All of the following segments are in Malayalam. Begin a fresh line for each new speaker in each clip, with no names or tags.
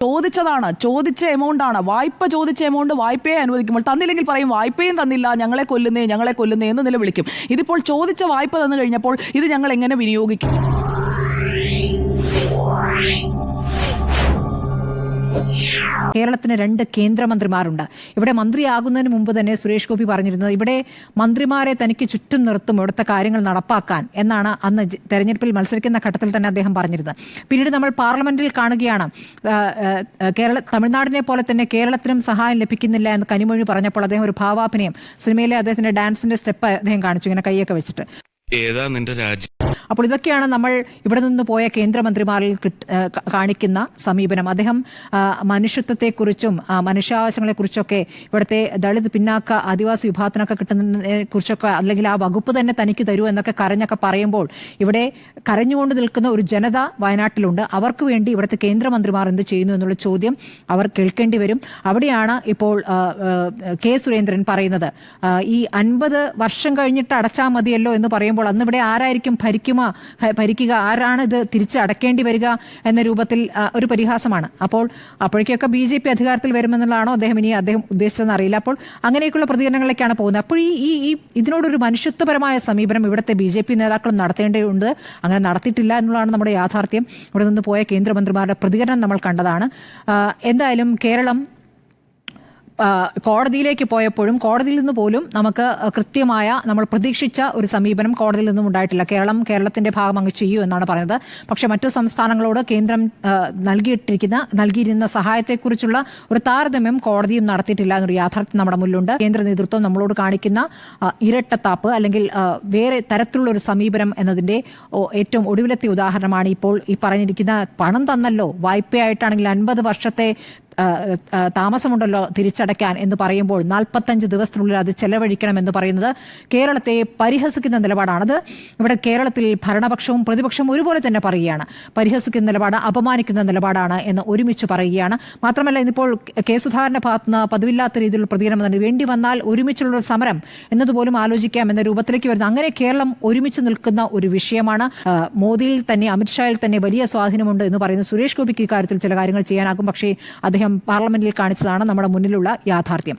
ചോദിച്ച എമൗണ്ട് ആണ്. വായ്പ ചോദിച്ച എമൗണ്ട് വായ്പയെ അനുവദിക്കുമ്പോൾ തന്നില്ലെങ്കിൽ പറയും വായ്പയും തന്നില്ല, ഞങ്ങളെ കൊല്ലുന്നേ എന്ന് നിലവിളിക്കും. ഇതിപ്പോൾ ചോദിച്ച വായ്പ തന്നു കഴിഞ്ഞപ്പോൾ ഇത് ഞങ്ങൾ എങ്ങനെ വിനിയോഗിക്കും?
കേരളത്തിന് 2 കേന്ദ്രമന്ത്രിമാരുണ്ട്. ഇവിടെ മന്ത്രിയാകുന്നതിന് മുമ്പ് തന്നെ സുരേഷ് ഗോപി പറഞ്ഞിരുന്നത് ഇവിടെ മന്ത്രിമാരെ തനിക്ക് ചുറ്റും നിർത്തും ഇവിടുത്തെ കാര്യങ്ങൾ നടപ്പാക്കാൻ എന്നാണ് അന്ന് തെരഞ്ഞെടുപ്പിൽ മത്സരിക്കുന്ന ഘട്ടത്തിൽ തന്നെ അദ്ദേഹം പറഞ്ഞിരുന്നത്. പിന്നീട് നമ്മൾ പാർലമെന്റിൽ കാണുകയാണ് തമിഴ്നാടിനെ പോലെ തന്നെ കേരളത്തിനും സഹായം ലഭിക്കുന്നില്ല എന്ന് കനിമൊഴി പറഞ്ഞപ്പോൾ അദ്ദേഹം ഒരു ഭാവാഭിനയം സിനിമയിലെ അദ്ദേഹത്തിന്റെ ഡാൻസിന്റെ സ്റ്റെപ്പ് അദ്ദേഹം കാണിച്ചു, ഇങ്ങനെ കൈയൊക്കെ വെച്ചിട്ട്.
ഏതാ നിന്റെ രാജ്യം?
അപ്പോൾ ഇതൊക്കെയാണ് നമ്മൾ ഇവിടെ നിന്ന് പോയ കേന്ദ്രമന്ത്രിമാരിൽ കാണിക്കുന്ന സമീപനം. അദ്ദേഹം മനുഷ്യത്വത്തെക്കുറിച്ചും മനുഷ്യാവകാശങ്ങളെക്കുറിച്ചൊക്കെ ഇവിടുത്തെ ദളിത് പിന്നാക്ക ആദിവാസി വിഭാഗത്തിനൊക്കെ കിട്ടുന്നതിനെ കുറിച്ചൊക്കെ അല്ലെങ്കിൽ ആ വകുപ്പ് തന്നെ തനിക്ക് തരൂ എന്നൊക്കെ കരഞ്ഞൊക്കെ പറയുമ്പോൾ ഇവിടെ കരഞ്ഞുകൊണ്ട് നിൽക്കുന്ന ഒരു ജനത വയനാട്ടിലുണ്ട്. അവർക്ക് വേണ്ടി ഇവിടുത്തെ കേന്ദ്രമന്ത്രിമാർ എന്ത് ചെയ്യുന്നു എന്നുള്ള ചോദ്യം അവർ കേൾക്കേണ്ടി വരും. അവിടെയാണ് ഇപ്പോൾ കെ സുരേന്ദ്രൻ പറയുന്നത് ഈ 50 വർഷം കഴിഞ്ഞിട്ട് അടച്ചാൽ മതിയല്ലോ എന്ന് പറയുമ്പോൾ അന്ന് ഇവിടെ ആരായിരിക്കും ഭരിക്കുക, ആരാണ് ഇത് തിരിച്ചടക്കേണ്ടി വരിക എന്ന രൂപത്തിൽ ഒരു പരിഹാസമാണ്. അപ്പോഴേക്കൊക്കെ BJP അധികാരത്തിൽ വരുമെന്നുള്ളതാണോ അദ്ദേഹം ഉദ്ദേശിച്ചതെന്ന് അറിയില്ല. അപ്പോൾ അങ്ങനെയൊക്കെയുള്ള പ്രതികരണങ്ങളിലേക്കാണ് പോകുന്നത്. അപ്പോൾ ഈ ഇതിനോടൊരു മനുഷ്യത്വപരമായ സമീപനം ഇവിടുത്തെ BJP നേതാക്കളും നടത്തേണ്ടതുണ്ട്. അങ്ങനെ നടത്തിയിട്ടില്ല എന്നുള്ളതാണ് നമ്മുടെ യാഥാർത്ഥ്യം. ഇവിടെ നിന്ന് പോയ കേന്ദ്രമന്ത്രിമാരുടെ പ്രതികരണം നമ്മൾ കണ്ടതാണ്. എന്തായാലും കേരളം കോടതിയിലേക്ക് പോയപ്പോഴും കോടതിയിൽ നിന്ന് പോലും നമുക്ക് കൃത്യമായ നമ്മൾ പ്രതീക്ഷിച്ച ഒരു സമീപനം കോടതിയിൽ നിന്നും ഉണ്ടായിട്ടില്ല. കേരളത്തിന്റെ ഭാഗം അങ്ങ് ചെയ്യൂ എന്നാണ് പറയുന്നത്. പക്ഷെ മറ്റു സംസ്ഥാനങ്ങളോട് കേന്ദ്രം നൽകിയിരുന്ന സഹായത്തെക്കുറിച്ചുള്ള ഒരു താരതമ്യം കോടതിയും നടത്തിയിട്ടില്ല എന്നൊരു യാഥാർത്ഥ്യം നമ്മുടെ മുന്നിലുണ്ട്. കേന്ദ്ര നേതൃത്വം നമ്മളോട് കാണിക്കുന്ന ഇരട്ടത്താപ്പ് അല്ലെങ്കിൽ വേറെ തരത്തിലുള്ള ഒരു സമീപനം എന്നതിന്റെ ഏറ്റവും ഒടുവിലത്തെ ഉദാഹരണമാണ് ഇപ്പോൾ ഈ പറഞ്ഞിരിക്കുന്ന പണം തന്നല്ലോ, വായ്പയായിട്ടാണെങ്കിൽ 50 വർഷത്തെ താമസമുണ്ടല്ലോ തിരിച്ചടയ്ക്കാൻ എന്ന് പറയുമ്പോൾ 45 ദിവസത്തിനുള്ളിൽ അത് ചെലവഴിക്കണം എന്ന് പറയുന്നത് കേരളത്തെ പരിഹസിക്കുന്ന നിലപാടാണത്. ഇവിടെ കേരളത്തിൽ ഭരണപക്ഷവും പ്രതിപക്ഷവും ഒരുപോലെ തന്നെ പറയുകയാണ്. പരിഹസിക്കുന്ന നിലപാട്, അപമാനിക്കുന്ന നിലപാടാണ് എന്ന് ഒരുമിച്ച് പറയുകയാണ്. മാത്രമല്ല ഇന്നിപ്പോൾ കെ സുധാകരന്റെ ഭാഗത്തുനിന്ന് പതിവില്ലാത്ത രീതിയിലുള്ള പ്രതികരണം തന്നെ വേണ്ടി വന്നാൽ ഒരുമിച്ചുള്ള സമരം എന്നതുപോലും ആലോചിക്കാം എന്ന രൂപത്തിലേക്ക് വരുന്നത്. അങ്ങനെ കേരളം ഒരുമിച്ച് നിൽക്കുന്ന ഒരു വിഷയമാണ്. മോദിയിൽ തന്നെ അമിത്ഷായിൽ തന്നെ വലിയ സ്വാധീനമുണ്ട് എന്ന് പറയുന്ന സുരേഷ് ഗോപിക്ക് ഇക്കാര്യത്തിൽ ചില കാര്യങ്ങൾ ചെയ്യാനാകും. പക്ഷേ അദ്ദേഹം പാർലമെന്റിൽ കാണിച്ചതാണ് നമ്മുടെ മുന്നിലുള്ള യാഥാർത്ഥ്യം.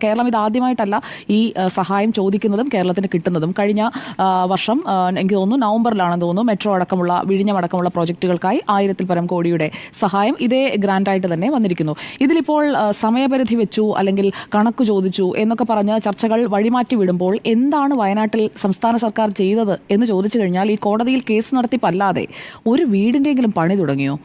കേരളം ഇത് ആദ്യമായിട്ടല്ല ഈ സഹായം ചോദിക്കുന്നതും കേരളത്തിന് കിട്ടുന്നതും. കഴിഞ്ഞ വർഷം എനിക്ക് തോന്നുന്നു നവംബറിലാണെന്ന് തോന്നുന്നു മെട്രോ അടക്കമുള്ള വിഴിഞ്ഞം അടക്കമുള്ള പ്രോജക്റ്റുകൾക്കായി 1000-ൽ പരം കോടിയുടെ സഹായം ഇതേ ഗ്രാൻഡായിട്ട് തന്നെ വന്നിരിക്കുന്നു. ഇതിലിപ്പോൾ സമയപരിധി വെച്ചു അല്ലെങ്കിൽ കണക്ക് ചോദിച്ചു എന്നൊക്കെ പറഞ്ഞ് ചർച്ചകൾ വഴിമാറ്റി വിടുമ്പോൾ എന്താണ് വയനാട്ടിൽ സംസ്ഥാന സർക്കാർ ചെയ്തത് എന്ന് ചോദിച്ചു കഴിഞ്ഞാൽ ഈ കോടതിയിൽ കേസ് നടത്തിപ്പല്ലാതെ ഒരു വീടിൻ്റെയെങ്കിലും പണി തുടങ്ങിയോ,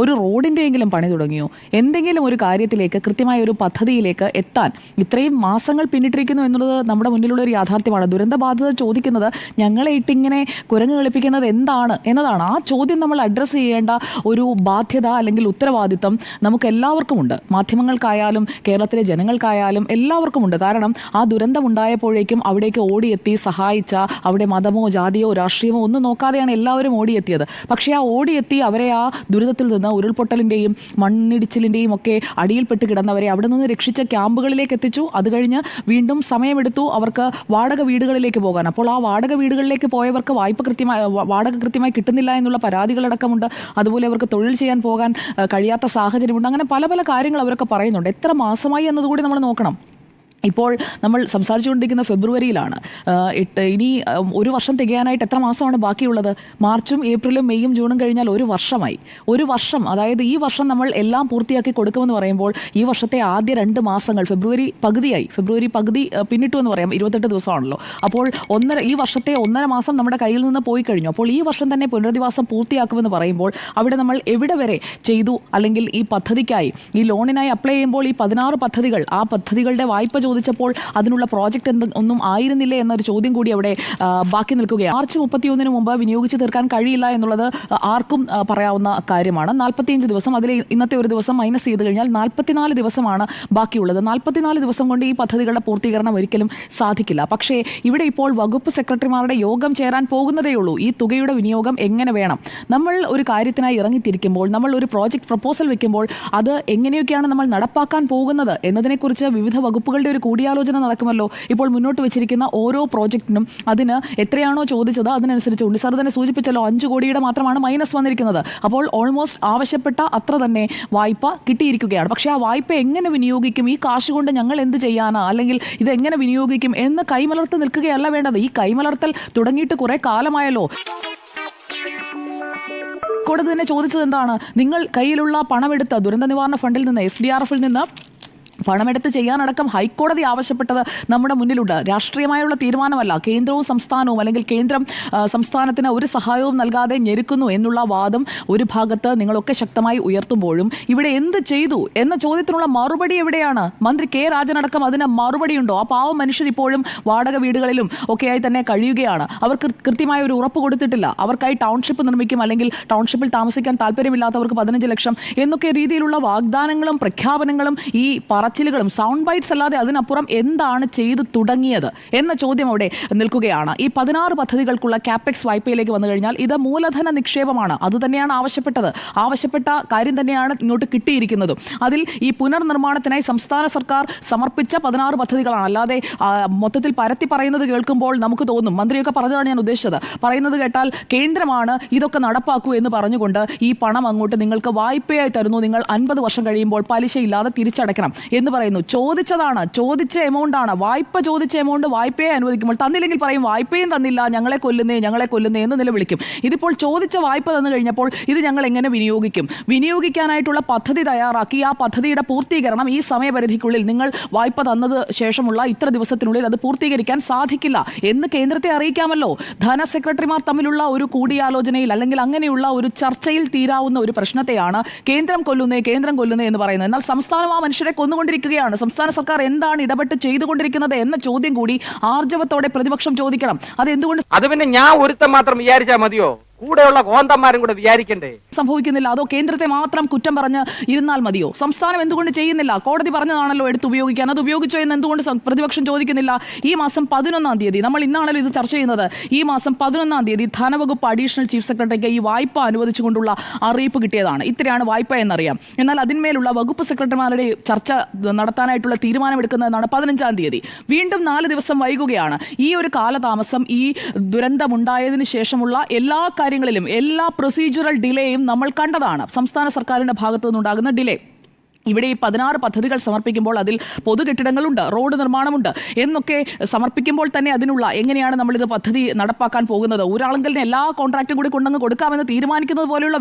ഒരു റോഡിൻ്റെയെങ്കിലും പണി തുടങ്ങിയോ, എന്തെങ്കിലും ഒരു കാര്യത്തിലേക്ക് കൃത്യമായ ഒരു പദ്ധതിയിലേക്ക് എത്താൻ ഇത്രയും മാസങ്ങൾ പിന്നിട്ടിരിക്കുന്നു എന്നുള്ളത് നമ്മുടെ മുന്നിലുള്ള ഒരു യാഥാർത്ഥ്യമാണ്. ദുരന്തബാധിതർ ചോദിക്കുന്നത് ഞങ്ങളെ ഇട്ടിങ്ങനെ കുരങ്ങ് കളിപ്പിക്കുന്നത് എന്താണ് എന്നതാണ്. ആ ചോദ്യം നമ്മൾ അഡ്രസ്സ് ചെയ്യേണ്ട ഒരു ബാധ്യത അല്ലെങ്കിൽ ഉത്തരവാദിത്തം നമുക്ക് എല്ലാവർക്കുമുണ്ട്. മാധ്യമങ്ങൾക്കായാലും കേരളത്തിലെ ജനങ്ങൾക്കായാലും എല്ലാവർക്കുമുണ്ട്. കാരണം ആ ദുരന്തം ഉണ്ടായപ്പോഴേക്കും അവിടേക്ക് ഓടിയെത്തി സഹായിച്ച, അവിടെ മതമോ ജാതിയോ രാഷ്ട്രീയമോ ഒന്നും നോക്കാതെയാണ് എല്ലാവരും ഓടിയെത്തിയത്. പക്ഷേ ആ ഓടിയെത്തി അവരെ ആ ദുരിതത്തിൽ നിന്ന് ഉരുൾപൊട്ടലിന്റെയും മണ്ണിടിച്ചിലിന്റെയും ഒക്കെ അടിയിൽപ്പെട്ട് കിടന്നവരെ അവിടെ നിന്ന് രക്ഷിച്ച ക്യാമ്പുകളിലേക്ക് എത്തിച്ചു. അത് കഴിഞ്ഞ് വീണ്ടും സമയമെടുത്തു അവർക്ക് വാടക വീടുകളിലേക്ക് പോകാൻ. അപ്പോൾ ആ വാടക വീടുകളിലേക്ക് പോയവർക്ക് വാടക കൃത്യമായി കിട്ടുന്നില്ല എന്നുള്ള പരാതികളടക്കമുണ്ട്. അതുപോലെ അവർക്ക് തൊഴിൽ ചെയ്യാൻ പോകാൻ കഴിയാത്ത സാഹചര്യമുണ്ട്. അങ്ങനെ പല പല കാര്യങ്ങൾ അവരൊക്കെ പറയുന്നുണ്ട്. എത്ര മാസമായി എന്നതുകൂടി നമ്മൾ നോക്കണം. ഇപ്പോൾ നമ്മൾ സംസാരിച്ചുകൊണ്ടിരിക്കുന്ന ഫെബ്രുവരിയിലാണ്. ഇനി ഒരു വർഷം തികയാനായിട്ട് എത്ര മാസമാണ് ബാക്കിയുള്ളത്? മാർച്ചും ഏപ്രിലും മെയ്യും ജൂണും കഴിഞ്ഞാൽ ഒരു വർഷമായി. ഒരു വർഷം, അതായത് ഈ വർഷം നമ്മൾ എല്ലാം പൂർത്തിയാക്കി കൊടുക്കുമെന്ന് പറയുമ്പോൾ ഈ വർഷത്തെ ആദ്യ 2 മാസങ്ങൾ ഫെബ്രുവരി പകുതി പിന്നിട്ടു എന്ന് പറയാം. 28 ദിവസമാണല്ലോ. അപ്പോൾ ഈ വർഷത്തെ 1.5 മാസം നമ്മുടെ കയ്യിൽ നിന്ന് പോയി കഴിഞ്ഞു. അപ്പോൾ ഈ വർഷം തന്നെ പുനരധിവാസം പൂർത്തിയാക്കുമെന്ന് പറയുമ്പോൾ അവിടെ നമ്മൾ എവിടെ വരെ ചെയ്തു? അല്ലെങ്കിൽ ഈ പദ്ധതിക്കായി ഈ ലോണിനായി അപ്ലൈ ചെയ്യുമ്പോൾ ഈ 16 പദ്ധതികൾ, ആ പദ്ധതികളുടെ വായ്പ ചോദിച്ചപ്പോൾ അതിനുള്ള പ്രോജക്റ്റ് ഒന്നും ആയിരുന്നില്ലേ എന്നൊരു ചോദ്യം കൂടി അവിടെ ബാക്കി നിൽക്കുകയാണ്. മാർച്ച് 31 മുമ്പ് വിനിയോഗിച്ച് തീർക്കാൻ കഴിയില്ല എന്നുള്ളത് ആർക്കും പറയാവുന്ന കാര്യമാണ്. 45 ദിവസം, അതിൽ ഇന്നത്തെ ഒരു ദിവസം മൈനസ് ചെയ്ത് കഴിഞ്ഞാൽ 44 ദിവസമാണ് ബാക്കിയുള്ളത്. 44 ദിവസം കൊണ്ട് ഈ പദ്ധതികളുടെ പൂർത്തീകരണം ഒരിക്കലും സാധിക്കില്ല. പക്ഷേ ഇവിടെ ഇപ്പോൾ വകുപ്പ് സെക്രട്ടറിമാരുടെ യോഗം ചേരാൻ പോകുന്നതേ ഉള്ളൂ. ഈ തുകയുടെ വിനിയോഗം എങ്ങനെ വേണം, നമ്മൾ ഒരു കാര്യത്തിനായി ഇറങ്ങിത്തിരിക്കുമ്പോൾ, നമ്മൾ ഒരു പ്രോജക്റ്റ് പ്രപ്പോസൽ വെക്കുമ്പോൾ അത് എങ്ങനെയൊക്കെയാണ് നമ്മൾ നടപ്പാക്കാൻ പോകുന്നത് എന്നതിനെക്കുറിച്ച് വിവിധ വകുപ്പുകളുടെ ഒരു വലിയൊരു കൂടിയാലോചന നടക്കുമല്ലോ. ഇപ്പോൾ മുന്നോട്ട് വെച്ചിരിക്കുന്ന ഓരോ പ്രോജക്റ്റിനും അതിന് എത്രയാണോ ചോദിച്ചത് അതിനനുസരിച്ച് ഉണ്ട്. സാർ തന്നെ സൂചിപ്പിച്ചല്ലോ, 5 കോടിയുടെ മാത്രമാണ് മൈനസ് വന്നിരിക്കുന്നത്. അപ്പോൾ ഓൾമോസ്റ്റ് ആവശ്യപ്പെട്ട അത്ര തന്നെ വായ്പ കിട്ടിയിരിക്കുകയാണ്. പക്ഷേ ആ വായ്പ എങ്ങനെ വിനിയോഗിക്കും, ഈ കാശ് കൊണ്ട് ഞങ്ങൾ എന്ത് ചെയ്യാനാ, അല്ലെങ്കിൽ ഇത് എങ്ങനെ വിനിയോഗിക്കും എന്ന് കൈമലർത്ത് നിൽക്കുകയല്ല വേണ്ടത്. ഈ കൈമലർത്തൽ തുടങ്ങിയിട്ട് കുറെ കാലമായല്ലോ. കോടതി തന്നെ ചോദിച്ചത് എന്താണ്? നിങ്ങൾ കയ്യിലുള്ള പണമെടുത്ത ദുരന്ത നിവാരണ ഫണ്ടിൽ നിന്ന്, SDRF-ൽ നിന്ന് പണമെടുത്ത് ചെയ്യാനടക്കം ഹൈക്കോടതി ആവശ്യപ്പെട്ടത് നമ്മുടെ മുന്നിലുണ്ട്. രാഷ്ട്രീയമായുള്ള തീരുമാനമല്ല, കേന്ദ്രവും സംസ്ഥാനവും അല്ലെങ്കിൽ കേന്ദ്രം സംസ്ഥാനത്തിന് ഒരു സഹായവും നൽകാതെ ഞെരുക്കുന്നു എന്നുള്ള വാദം ഒരു ഭാഗത്ത് നിങ്ങളൊക്കെ ശക്തമായി ഉയർത്തുമ്പോഴും ഇവിടെ എന്ത് ചെയ്തു എന്ന ചോദ്യത്തിനുള്ള മറുപടി എവിടെയാണ്? മന്ത്രി കെ രാജനടക്കം അതിന് മറുപടിയുണ്ടോ? ആ പാവം മനുഷ്യർ ഇപ്പോഴും വാടക വീടുകളിലും ഒക്കെയായി തന്നെ കഴിയുകയാണ്. അവർക്ക് കൃത്യമായ ഒരു ഉറപ്പ് കൊടുത്തിട്ടില്ല. അവർക്കായി ടൗൺഷിപ്പ് നിർമ്മിക്കും, അല്ലെങ്കിൽ ടൗൺഷിപ്പിൽ താമസിക്കാൻ താല്പര്യമില്ലാത്തവർക്ക് 15 ലക്ഷം എന്നൊക്കെ രീതിയിലുള്ള വാഗ്ദാനങ്ങളും പ്രഖ്യാപനങ്ങളും ഈ പറച്ചിലുകളും സൗണ്ട് ബൈറ്റ്സ് അല്ലാതെ അതിനപ്പുറം എന്താണ് ചെയ്തു തുടങ്ങിയത് എന്ന ചോദ്യം അവിടെ നിൽക്കുകയാണ്. ഈ 16 പദ്ധതികൾക്കുള്ള കാപ്പെക്സ് വായ്പയിലേക്ക് വന്നു കഴിഞ്ഞാൽ ഇത് മൂലധന നിക്ഷേപമാണ്. അത് തന്നെയാണ് ആവശ്യപ്പെട്ട കാര്യം തന്നെയാണ് ഇങ്ങോട്ട് കിട്ടിയിരിക്കുന്നതും. അതിൽ ഈ പുനർനിർമ്മാണത്തിനായി സംസ്ഥാന സർക്കാർ സമർപ്പിച്ച 16 പദ്ധതികളാണ്. അല്ലാതെ മൊത്തത്തിൽ പരത്തി പറയുന്നത് കേൾക്കുമ്പോൾ നമുക്ക് തോന്നും, മന്ത്രിയൊക്കെ പറഞ്ഞതാണ് ഞാൻ ഉദ്ദേശിച്ചത്, പറയുന്നത് കേട്ടാൽ കേന്ദ്രമാണ് ഇതൊക്കെ നടപ്പാക്കൂ എന്ന് പറഞ്ഞുകൊണ്ട് ഈ പണം അങ്ങോട്ട് നിങ്ങൾക്ക് വായ്പയായി തരുന്നു, നിങ്ങൾ 50 വർഷം കഴിയുമ്പോൾ പലിശയില്ലാതെ തിരിച്ചടയ്ക്കണം എന്ന് പറയുന്നു. ചോദിച്ച എമൗണ്ട് ആണ്, വായ്പ ചോദിച്ച എമൗണ്ട് വായ്പയെ അനുവദിക്കുമ്പോൾ തന്നില്ലെങ്കിൽ പറയും വായ്പയും തന്നില്ല, ഞങ്ങളെ കൊല്ലുന്നേ എന്ന് നിലവിളിക്കും. ഇതിപ്പോൾ ചോദിച്ച വായ്പ തന്നു കഴിഞ്ഞപ്പോൾ ഇത് ഞങ്ങൾ എങ്ങനെ വിനിയോഗിക്കാനായിട്ടുള്ള പദ്ധതി തയ്യാറാക്കി ആ പദ്ധതിയുടെ പൂർത്തീകരണം ഈ സമയപരിധിക്കുള്ളിൽ നിങ്ങൾ വായ്പ തന്നത് ശേഷമുള്ള ഇത്ര ദിവസത്തിനുള്ളിൽ അത് പൂർത്തീകരിക്കാൻ സാധിക്കില്ല എന്ന് കേന്ദ്രത്തെ അറിയിക്കാമല്ലോ. ധനസെക്രട്ടറിമാർ തമ്മിലുള്ള ഒരു കൂടിയാലോചനയിൽ അല്ലെങ്കിൽ അങ്ങനെയുള്ള ഒരു ചർച്ചയിൽ തീരാവുന്ന ഒരു പ്രശ്നത്തെയാണ് കേന്ദ്രം കൊല്ലുന്നേ എന്ന് പറയുന്നത്. എന്നാൽ സംസ്ഥാനം ആ മനുഷ്യരെ കൊന്നുകൊണ്ടിരിക്കുകയാണ്. സംസ്ഥാന സർക്കാർ എന്താണ് ഇടപെട്ട് ചെയ്തുകൊണ്ടിരിക്കുന്നത് എന്ന ചോദ്യം കൂടി ആർജവത്തോടെ പ്രതിപക്ഷം ചോദിക്കണം. അതെന്തുകൊണ്ട്
അത് പിന്നെ ഞാൻ ഒരുത്തം മാത്രം വിചാരിച്ചാൽ മതിയോ? കൂടെയുള്ള കോന്തന്മാരും കൂടെ വിചാരിക്കണ്ടേ?
സംഭവിക്കുന്നില്ല. അതോ കേന്ദ്രത്തെ മാത്രം കുറ്റം പറഞ്ഞ് ഇരുന്നാൽ മതിയോ? സംസ്ഥാനം എന്തുകൊണ്ട് ചെയ്യുന്നില്ല? കോടതി പറഞ്ഞതാണല്ലോ എടുത്ത് ഉപയോഗിക്കാൻ. അത് ഉപയോഗിച്ചോ എന്ന് എന്തുകൊണ്ട് പ്രതിപക്ഷം ചോദിക്കുന്നില്ല? ഈ മാസം 11-ാം തീയതി, നമ്മൾ ഇന്നാണല്ലോ ഇത് ചർച്ച ചെയ്യുന്നത്, ഈ മാസം 11-ാം തീയതി ധനവകുപ്പ് അഡീഷണൽ ചീഫ് സെക്രട്ടറിക്ക് ഈ വായ്പ അനുവദിച്ചുകൊണ്ടുള്ള അറിയിപ്പ് കിട്ടിയതാണ്. ഇത്രയാണ് വായ്പ എന്നറിയാം. എന്നാൽ അതിന്മേലുള്ള വകുപ്പ് സെക്രട്ടറിമാരുടെ ചർച്ച നടത്താനായിട്ടുള്ള തീരുമാനമെടുക്കുന്നതെന്നാണ് 15-ാം തീയതി. വീണ്ടും 4 ദിവസം വൈകുകയാണ്. ഈ ഒരു കാലതാമസം ഈ ദുരന്തമുണ്ടായതിനു ശേഷമുള്ള എല്ലാ കാര്യങ്ങളിലും എല്ലാ പ്രൊസീജിയറൽ ഡിലേയും നമ്മൾ കണ്ടതാണ്. സംസ്ഥാന സർക്കാരിന്റെ ഭാഗത്തു നിന്നുണ്ടാകുന്ന ഡിലേ. ഇവിടെ ഈ 16 പദ്ധതികൾ സമർപ്പിക്കുമ്പോൾ അതിൽ പൊതുകെട്ടിടങ്ങളുണ്ട്, റോഡ് നിർമ്മാണമുണ്ട് എന്നൊക്കെ സമർപ്പിക്കുമ്പോൾ തന്നെ അതിനുള്ള എങ്ങനെയാണ് നമ്മളിത് പദ്ധതി നടപ്പാക്കാൻ പോകുന്നത്, ഒരാളെങ്കിലും എല്ലാ കോൺട്രാക്റ്റും കൂടി കൊണ്ടങ്ങ് കൊടുക്കാമെന്ന് തീരുമാനിക്കുന്നത് പോലെയുള്ള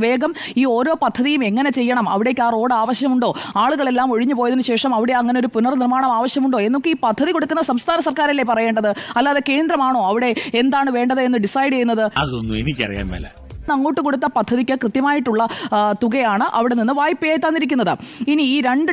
വേഗം ഈ ഓരോ പദ്ധതിയും എങ്ങനെ ചെയ്യണം, അവിടേക്ക് ആ റോഡ് ആവശ്യമുണ്ടോ, ആളുകളെല്ലാം ഒഴിഞ്ഞു പോയതിനു ശേഷം അവിടെ അങ്ങനെ ഒരു പുനർനിർമ്മാണം ആവശ്യമുണ്ടോ എന്നൊക്കെ ഈ പദ്ധതി കൊടുക്കുന്ന സംസ്ഥാന സർക്കാരല്ലേ പറയേണ്ടത്. അല്ലാതെ കേന്ദ്രമാണോ അവിടെ എന്താണ് വേണ്ടത് എന്ന് ഡിസൈഡ് ചെയ്യുന്നത്?
അതൊന്നും എനിക്കറിയാൻ മേല.
അങ്ങോട്ട് കൊടുത്ത പദ്ധതിക്ക് കൃത്യമായിട്ടുള്ള തുകയാണ് അവിടെ നിന്ന് വായ്പയായി തന്നിരിക്കുന്നത്. ഇനി ഈ 2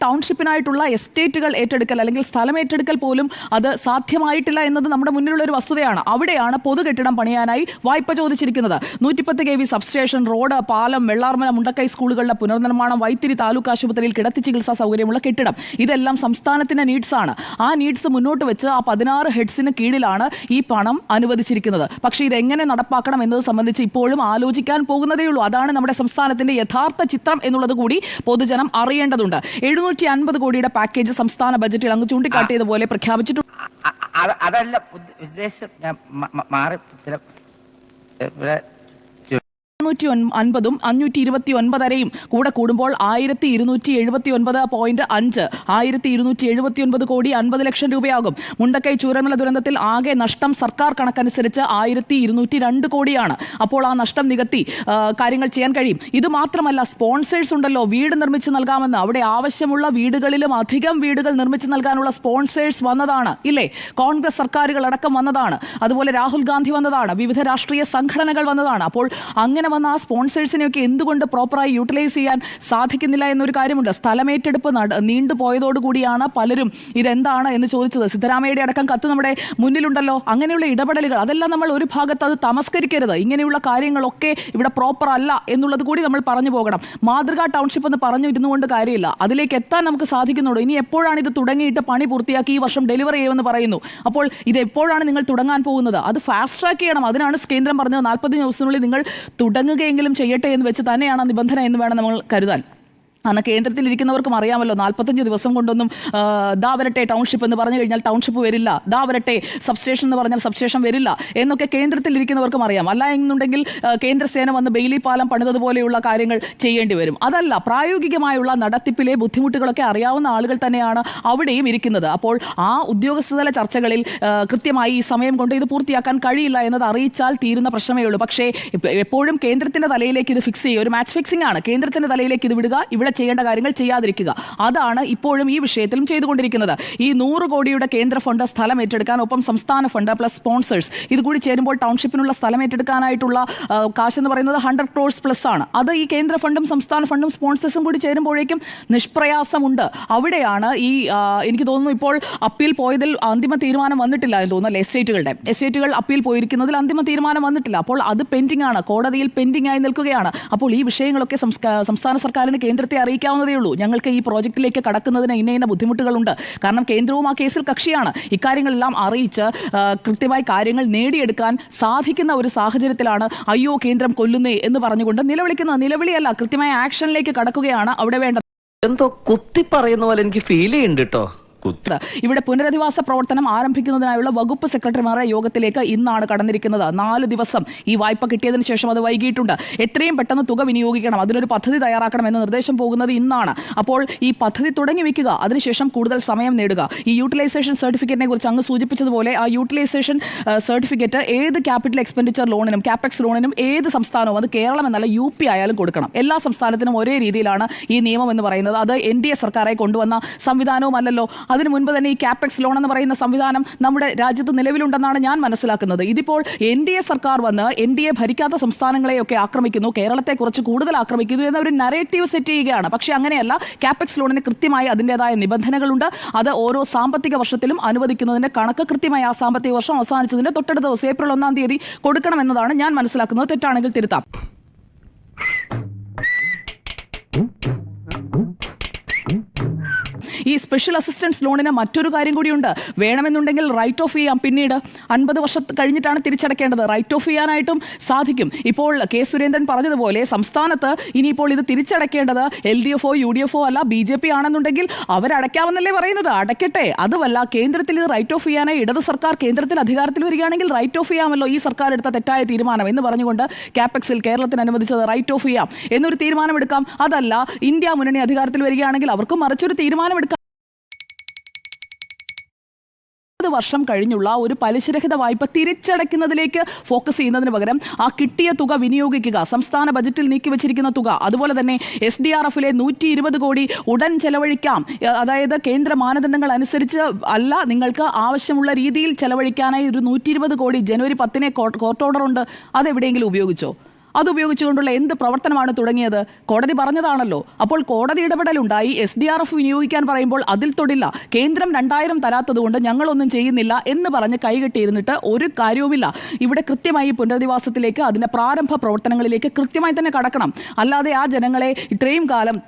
ടൗൺഷിപ്പിനായിട്ടുള്ള എസ്റ്റേറ്റുകൾ ഏറ്റെടുക്കൽ അല്ലെങ്കിൽ സ്ഥലം ഏറ്റെടുക്കൽ പോലും അത് സാധ്യമായിട്ടില്ല എന്നത് നമ്മുടെ മുന്നിലുള്ള ഒരു വസ്തുതയാണ്. അവിടെയാണ് പൊതുകെട്ടിടം പണിയാനായി വായ്പ ചോദിച്ചിരിക്കുന്നത്. 110 kV സബ്സ്റ്റേഷൻ, റോഡ്, പാലം, വെള്ളാർമല, മുണ്ടക്കൈ സ്കൂളുകളുടെ പുനർനിർമ്മാണം, വൈത്തിരി താലൂക്ക് ആശുപത്രിയിൽ കിടത്തി ചികിത്സാ സൗകര്യമുള്ള കെട്ടിടം, ഇതെല്ലാം സംസ്ഥാനത്തിന്റെ നീഡ്സാണ്. ആ നീഡ്സ് മുന്നോട്ട് വെച്ച് ആ 16 ഹെഡ്സിന് കീഴിലാണ് ഈ പണം അനുവദിച്ചിരിക്കുന്നത്. പക്ഷേ ഇതെങ്ങനെ നടപ്പാക്കണം എന്നത് സംബന്ധിച്ച് ഇപ്പോഴും ആലോചിക്കാൻ പോകുന്നതേയുള്ളൂ. അതാണ് നമ്മുടെ സംസ്ഥാനത്തിന്റെ യഥാർത്ഥ ചിത്രം എന്നുള്ളത് കൂടി പൊതുജനം അറിയേണ്ടതുണ്ട്. 750 കോടിയുടെ പാക്കേജ് സംസ്ഥാന ബജറ്റിൽ അങ്ങ് ചൂണ്ടിക്കാട്ടിയതുപോലെ പ്രഖ്യാപിച്ചിട്ടുണ്ട്.
അതല്ല ഉദ്ദേശം, ഞാൻ മാറി
550ഉം 529 കൂടെ കൂടുമ്പോൾ 1279.5 1279 കോടി 50 ലക്ഷം രൂപയാകും. മുണ്ടക്കൈ ചൂരൽമല ദുരന്തത്തിൽ ആകെ നഷ്ടം സർക്കാർ കണക്കനുസരിച്ച് 1202 കോടിയാണ്. അപ്പോൾ ആ നഷ്ടം നികത്തി കാര്യങ്ങൾ ചെയ്യാൻ കഴിയും. ഇത് മാത്രമല്ല, സ്പോൺസേഴ്സ് ഉണ്ടല്ലോ, വീട് നിർമ്മിച്ച് നൽകാമെന്ന്. അവിടെ ആവശ്യമുള്ള വീടുകളിലും അധികം വീടുകൾ നിർമ്മിച്ച് നൽകാനുള്ള സ്പോൺസേഴ്സ് വന്നതാണ്, ഇല്ലേ? കോൺഗ്രസ് സർക്കാരുകൾ അടക്കം വന്നതാണ്. അതുപോലെ രാഹുൽ ഗാന്ധി വന്നതാണ്, വിവിധ രാഷ്ട്രീയ സംഘടനകൾ വന്നതാണ്. അപ്പോൾ അങ്ങനെ വന്ന ആ സ്പോൺസേഴ്സിനെയൊക്കെ എന്തുകൊണ്ട് പ്രോപ്പറായി യൂട്ടിലൈസ് ചെയ്യാൻ സാധിക്കുന്നില്ല എന്നൊരു കാര്യമുണ്ട്. സ്ഥലമേറ്റെടുപ്പ് നീണ്ടുപോയതോടുകൂടിയാണ് പലരും ഇതെന്താണ് എന്ന് ചോദിച്ചത്. സിദ്ധരാമയ്യയുടെ അടക്കം കത്ത് നമ്മുടെ മുന്നിലുണ്ടല്ലോ. അങ്ങനെയുള്ള ഇടപെടലുകൾ അതെല്ലാം നമ്മൾ ഒരു ഭാഗത്ത് അത് തമസ്കരിക്കരുത്. ഇങ്ങനെയുള്ള കാര്യങ്ങളൊക്കെ ഇവിടെ പ്രോപ്പർ അല്ല എന്നുള്ളത് കൂടി നമ്മൾ പറഞ്ഞു പോകണം. മാതൃകാ ടൗൺഷിപ്പ് എന്ന് പറഞ്ഞു ഇരുന്നുകൊണ്ട് കാര്യമില്ല, അതിലേക്ക് എത്താൻ നമുക്ക് സാധിക്കുന്നുള്ളൂ. ഇനി എപ്പോഴാണ് ഇത് തുടങ്ങിയിട്ട് പണി പൂർത്തിയാക്കി ഈ വർഷം ഡെലിവറി ചെയ്യുമെന്ന് പറയുന്നു. അപ്പോൾ ഇത് എപ്പോഴാണ് നിങ്ങൾ തുടങ്ങാൻ പോകുന്നത്? അത് ഫാസ്റ്റ് ട്രാക്ക് ചെയ്യണം. അതിനാണ് കേന്ദ്രം പറഞ്ഞത് 40 ദിവസത്തിനുള്ളിൽ നിങ്ങൾ തുടങ്ങുകയെങ്കിലും ചെയ്യട്ടെ എന്ന് വെച്ച് തന്നെയാണ് നിബന്ധന എന്ന് വേണം നമ്മൾ കരുതാൻ. കാരണം കേന്ദ്രത്തിലിരിക്കുന്നവർക്കും അറിയാമല്ലോ 45 ദിവസം കൊണ്ടൊന്നും ദാ വരട്ടെ ടൗൺഷിപ്പ് എന്ന് പറഞ്ഞു കഴിഞ്ഞാൽ ടൗൺഷിപ്പ് വരില്ല, ദാ വരട്ടെ സബ്സ്റ്റേഷൻ എന്ന് പറഞ്ഞാൽ സബ്സ്റ്റേഷൻ വരില്ല എന്നൊക്കെ കേന്ദ്രത്തിലിരിക്കുന്നവർക്കും അറിയാം. അല്ല എന്നുണ്ടെങ്കിൽ കേന്ദ്രസേന വന്ന് ബെയിലി പാലം പണിതതുപോലെയുള്ള കാര്യങ്ങൾ ചെയ്യേണ്ടി വരും. അതല്ല, പ്രായോഗികമായുള്ള നടത്തിപ്പിലെ ബുദ്ധിമുട്ടുകളൊക്കെ അറിയാവുന്ന ആളുകൾ തന്നെയാണ് അവിടെയും ഇരിക്കുന്നത്. അപ്പോൾ ആ ഉദ്യോഗസ്ഥതല ചർച്ചകളിൽ കൃത്യമായി ഈ സമയം കൊണ്ട് ഇത് പൂർത്തിയാക്കാൻ കഴിയില്ല എന്നത് അറിയിച്ചാൽ തീരുന്ന പ്രശ്നമേ ഉള്ളൂ. പക്ഷേ എപ്പോഴും കേന്ദ്രത്തിന്റെ തലയിലേക്ക് ഇത് ഫിക്സ് ചെയ്യുക, ഒരു മാച്ച് ഫിക്സിംഗ് ആണ്. കേന്ദ്രത്തിന്റെ തലയിലേക്ക് ഇത് വിടുക, ഇവിടെ ചെയ്യേണ്ട കാര്യങ്ങൾ ചെയ്യാതിരിക്കുക. അതാണ് ഇപ്പോഴും ഈ വിഷയത്തിലും ചെയ്തുകൊണ്ടിരിക്കുന്നത്. ഈ 100 കോടിയുടെ കേന്ദ്ര ഫണ്ട് സ്ഥലം ഏറ്റെടുക്കാൻ, ഒപ്പം സംസ്ഥാന ഫണ്ട് പ്ലസ് സ്പോൺസേഴ്സ് ഇത് കൂടി ചേരുമ്പോൾ ടൗൺഷിപ്പിനുള്ള സ്ഥലം ഏറ്റെടുക്കാനായിട്ടുള്ള കാശെന്ന് പറയുന്നത് 100 crores പ്ലസ് ആണ്. അത് ഈ കേന്ദ്ര ഫണ്ടും സംസ്ഥാന ഫണ്ടും സ്പോൺസേഴ്സും കൂടി ചേരുമ്പോഴേക്കും നിഷ്പ്രയാസമുണ്ട്. അവിടെയാണ് ഈ എനിക്ക് തോന്നുന്നു ഇപ്പോൾ അപ്പീൽ പോയതിൽ അന്തിമ തീരുമാനം വന്നിട്ടില്ല എന്ന് തോന്നുന്നു. എസ്റ്റേറ്റുകൾ അപ്പീൽ പോയിരിക്കുന്നതിൽ അന്തിമ തീരുമാനം വന്നിട്ടില്ല. അപ്പോൾ അത് പെൻഡിംഗ് ആണ്, കോടതിയിൽ പെൻഡിംഗ് ആയി നിൽക്കുകയാണ്. അപ്പോൾ ഈ വിഷയങ്ങളൊക്കെ സംസ്ഥാന സർക്കാരിന് കേന്ദ്രത്തെ അറിയിക്കാവുന്നതേ ഉള്ളൂ. ഞങ്ങൾക്ക് ഈ പ്രോജക്റ്റിലേക്ക് കടക്കുന്നതിന് ഇന്ന ബുദ്ധിമുട്ടുകളുണ്ട്. കാരണം കേന്ദ്രവും ആ കേസിൽ കക്ഷിയാണ്. ഇക്കാര്യങ്ങളെല്ലാം അറിയിച്ച് കൃത്യമായി കാര്യങ്ങൾ നേടിയെടുക്കാൻ സാധിക്കുന്ന ഒരു സാഹചര്യത്തിലാണ് അയ്യോ കേന്ദ്രം കൊല്ലുന്നേ എന്ന് പറഞ്ഞുകൊണ്ട് നിലവിളിയല്ല, കൃത്യമായ ആക്ഷനിലേക്ക് കടക്കുകയാണ് അവിടെ വേണ്ടത്.
എന്തോ കുത്തി പറയുന്ന പോലെ എനിക്ക് ഫീൽ ചെയ്യുന്നുണ്ട് കേട്ടോ.
ഇവിടെ പുനരധിവാസ പ്രവർത്തനം ആരംഭിക്കുന്നതിനായുള്ള വകുപ്പ് സെക്രട്ടറിമാരുടെ യോഗത്തിലേക്ക് ഇന്നാണ് കടന്നിരിക്കുന്നത്. 4 ദിവസം ഈ വായ്പ കിട്ടിയതിനു ശേഷം അത് വൈകിയിട്ടുണ്ട്. എത്രയും പെട്ടെന്ന് തുക വിനിയോഗിക്കണം, അതിനൊരു പദ്ധതി തയ്യാറാക്കണം എന്ന നിർദ്ദേശം പോകുന്നത് ഇന്നാണ്. അപ്പോൾ ഈ പദ്ധതി തുടങ്ങി വെക്കുക, അതിനുശേഷം കൂടുതൽ സമയം നേടുക. ഈ യൂട്ടിലൈസേഷൻ സർട്ടിഫിക്കറ്റിനെ കുറിച്ച് അങ്ങ് സൂചിപ്പിച്ചതുപോലെ ആ യൂട്ടിലൈസേഷൻ സർട്ടിഫിക്കറ്റ് ഏത് ക്യാപിറ്റൽ എക്സ്പെൻഡിച്ചർ ലോണിനും കാപ്പെക്സ് ലോണിനും ഏത് സംസ്ഥാനവും, അത് കേരളം എന്നല്ല UP ആയാലും കൊടുക്കണം. എല്ലാ സംസ്ഥാനത്തിനും ഒരേ രീതിയിലാണ് ഈ നിയമം എന്ന് പറയുന്നത്. അത് NDA സർക്കാരായി കൊണ്ടുവന്ന സംവിധാനവും അല്ലല്ലോ. അതിനു മുൻപ് തന്നെ ഈ കാപ്പെക്സ് ലോൺ എന്ന് പറയുന്ന സംവിധാനം നമ്മുടെ രാജ്യത്ത് നിലവിലുണ്ടെന്നാണ് ഞാൻ മനസ്സിലാക്കുന്നത്. ഇതിപ്പോൾ NDA സർക്കാർ വന്ന് NDA ഭരിക്കാത്ത സംസ്ഥാനങ്ങളെയൊക്കെ ആക്രമിക്കുന്നു, കേരളത്തെ കുറച്ച് കൂടുതൽ ആക്രമിക്കുന്നു എന്ന ഒരു നരേറ്റീവ് സെറ്റ് ചെയ്യുകയാണ്. പക്ഷേ അങ്ങനെയല്ല. കാപ്പെക്സ് ലോണിന് കൃത്യമായി അതിൻ്റെതായ നിബന്ധനകളുണ്ട്. അത് ഓരോ സാമ്പത്തിക വർഷത്തിലും അനുവദിക്കുന്നതിന്റെ കണക്ക് കൃത്യമായി ആ സാമ്പത്തിക വർഷം അവസാനിച്ചതിന്റെ തൊട്ടടുത്ത ദിവസം ഏപ്രിൽ 1-ാം തീയതി കൊടുക്കണമെന്നതാണ് ഞാൻ മനസ്സിലാക്കുന്നത്. തെറ്റാണെങ്കിൽ തിരുത്താം. ഈ സ്പെഷ്യൽ അസിസ്റ്റൻസ് ലോണിന് മറ്റൊരു കാര്യം കൂടിയുണ്ട്. വേണമെന്നുണ്ടെങ്കിൽ റൈറ്റ് ഓഫ് ചെയ്യാം. പിന്നീട് 50 വർഷം കഴിഞ്ഞിട്ടാണ് തിരിച്ചടക്കേണ്ടത്. റൈറ്റ് ഓഫ് ചെയ്യാനായിട്ടും സാധിക്കും. ഇപ്പോൾ കെ സുരേന്ദ്രൻ പറഞ്ഞതുപോലെ സംസ്ഥാനത്ത് ഇനിയിപ്പോൾ ഇത് തിരിച്ചടക്കേണ്ടത് LDF-ഓ UDF-ഓ അല്ല, BJP ആണെന്നുണ്ടെങ്കിൽ അവരടയ്ക്കാമെന്നല്ലേ പറയുന്നത്. അടയ്ക്കട്ടെ. അതുമല്ല, കേന്ദ്രത്തിൽ ഇത് റൈറ്റ് ഓഫ് ചെയ്യാനായി ഇടത് സർക്കാർ കേന്ദ്രത്തിൽ അധികാരത്തിൽ വരികയാണെങ്കിൽ റൈറ്റ് ഓഫ് ചെയ്യാമല്ലോ, ഈ സർക്കാർ എടുത്ത തെറ്റായ തീരുമാനം എന്ന് പറഞ്ഞുകൊണ്ട് കാപ്പെക്സിൽ കേരളത്തിന് അനുവദിച്ചത് റൈറ്റ് ഓഫ് ചെയ്യാം എന്നൊരു തീരുമാനമെടുക്കാം. അതല്ല, ഇന്ത്യ മുന്നണി അധികാരത്തിൽ വരികയാണെങ്കിൽ അവർക്കും മറിച്ചൊരു തീരുമാനമെടുക്കാം. വർഷം കഴിഞ്ഞുള്ള ഒരു പലിശരഹിത വായ്പ തിരിച്ചടയ്ക്കുന്നതിലേക്ക് ഫോക്കസ് ചെയ്യുന്നതിന് പകരം ആ കിട്ടിയ തുക വിനിയോഗിക്കുക. സംസ്ഥാന ബജറ്റിൽ നീക്കിവെച്ചിരിക്കുന്ന തുക, അതുപോലെ തന്നെ SDRF-ലെ 120 കോടി ഉടൻ ചെലവഴിക്കാം. അതായത് കേന്ദ്ര മാനദണ്ഡങ്ങൾ അനുസരിച്ച് അല്ല, നിങ്ങൾക്ക് ആവശ്യമുള്ള രീതിയിൽ ചെലവഴിക്കാനായി ഒരു 120 കോടി ജനുവരി 10-ന് കോർട്ട് ഓർഡർ ഉണ്ട്. അതെവിടെയെങ്കിലും ഉപയോഗിച്ചോ? അതുപയോഗിച്ചുകൊണ്ടുള്ള എന്ത് പ്രവർത്തനമാണ് തുടങ്ങിയത്? കോടതി പറഞ്ഞതാണല്ലോ. അപ്പോൾ കോടതി ഇടപെടലുണ്ടായി. SDRF വിനിയോഗിക്കാൻ പറയുമ്പോൾ അതിൽ തൊടില്ല. കേന്ദ്രം 2000 തരാത്തതുകൊണ്ട് ഞങ്ങളൊന്നും ചെയ്യുന്നില്ല എന്ന് പറഞ്ഞ് കൈകെട്ടിയിരുന്നിട്ട് ഒരു കാര്യവുമില്ല. ഇവിടെ കൃത്യമായി പുനരധിവാസത്തിലേക്ക്, അതിൻ്റെ പ്രാരംഭ പ്രവർത്തനങ്ങളിലേക്ക് കൃത്യമായി തന്നെ കടക്കണം. അല്ലാതെ ആ ജനങ്ങളെ ഇത്രയും കാലം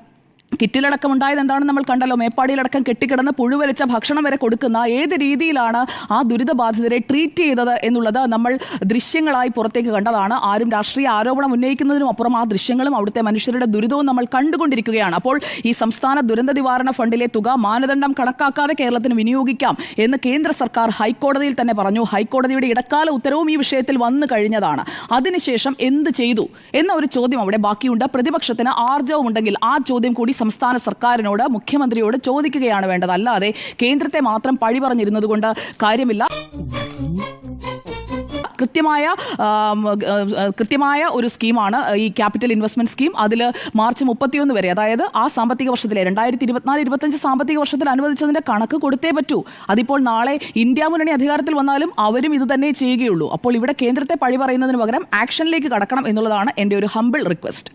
കിറ്റിലടക്കം ഉണ്ടായത് എന്താണെന്ന് നമ്മൾ കണ്ടല്ലോ. മേപ്പാടിയിലടക്കം കെട്ടിക്കിടന്ന് പുഴുവരച്ച ഭക്ഷണം വരെ കൊടുക്കുന്ന ഏത് രീതിയിലാണ് ആ ദുരിതബാധിതരെ ട്രീറ്റ് ചെയ്തത് എന്നുള്ളത് നമ്മൾ ദൃശ്യങ്ങളായി പുറത്തേക്ക് കണ്ടതാണ്. ആരും രാഷ്ട്രീയ ആരോപണം ഉന്നയിക്കുന്നതിനും അപ്പുറം ആ ദൃശ്യങ്ങളും അവിടുത്തെ മനുഷ്യരുടെ ദുരിതവും നമ്മൾ കണ്ടുകൊണ്ടിരിക്കുകയാണ്. അപ്പോൾ ഈ സംസ്ഥാന ദുരന്ത നിവാരണ ഫണ്ടിലെ തുക മാനദണ്ഡം കണക്കാക്കാതെ കേരളത്തിന് വിനിയോഗിക്കാം എന്ന് കേന്ദ്ര സർക്കാർ ഹൈക്കോടതിയിൽ തന്നെ പറഞ്ഞു. ഹൈക്കോടതിയുടെ ഇടക്കാല ഉത്തരവും ഈ വിഷയത്തിൽ വന്നു കഴിഞ്ഞതാണ്. അതിനുശേഷം എന്ത് ചെയ്തു എന്ന ഒരു ചോദ്യം അവിടെ ബാക്കിയുണ്ട്. പ്രതിപക്ഷത്തിന് ആർജവമുണ്ടെങ്കിൽ ആ ചോദ്യം കൂടി സംസ്ഥാന സർക്കാരിനോട്, മുഖ്യമന്ത്രിയോട് ചോദിക്കുകയാണ് വേണ്ടത്. അല്ലാതെ കേന്ദ്രത്തെ മാത്രം പഴി പറഞ്ഞിരുന്നത് കൊണ്ട് കാര്യമില്ല. കൃത്യമായ ഒരു സ്കീമാണ് ഈ ക്യാപിറ്റൽ ഇൻവെസ്റ്റ്മെന്റ് സ്കീം. അതിൽ മാർച്ച് 31 വരെ, അതായത് ആ സാമ്പത്തിക വർഷത്തിലെ 2024-25 സാമ്പത്തിക വർഷത്തിൽ അനുവദിച്ചതിന്റെ കണക്ക് കൊടുത്തേ പറ്റൂ. അതിപ്പോൾ നാളെ ഇന്ത്യ മുന്നണി അധികാരത്തിൽ വന്നാലും അവരും ഇത് തന്നെ ചെയ്യുകയുള്ളൂ. അപ്പോൾ ഇവിടെ കേന്ദ്രത്തെ പഴി പറയുന്നതിന് പകരം ആക്ഷനിലേക്ക് കടക്കണം എന്നുള്ളതാണ് എൻ്റെ ഒരു ഹംബിൾ റിക്വസ്റ്റ്.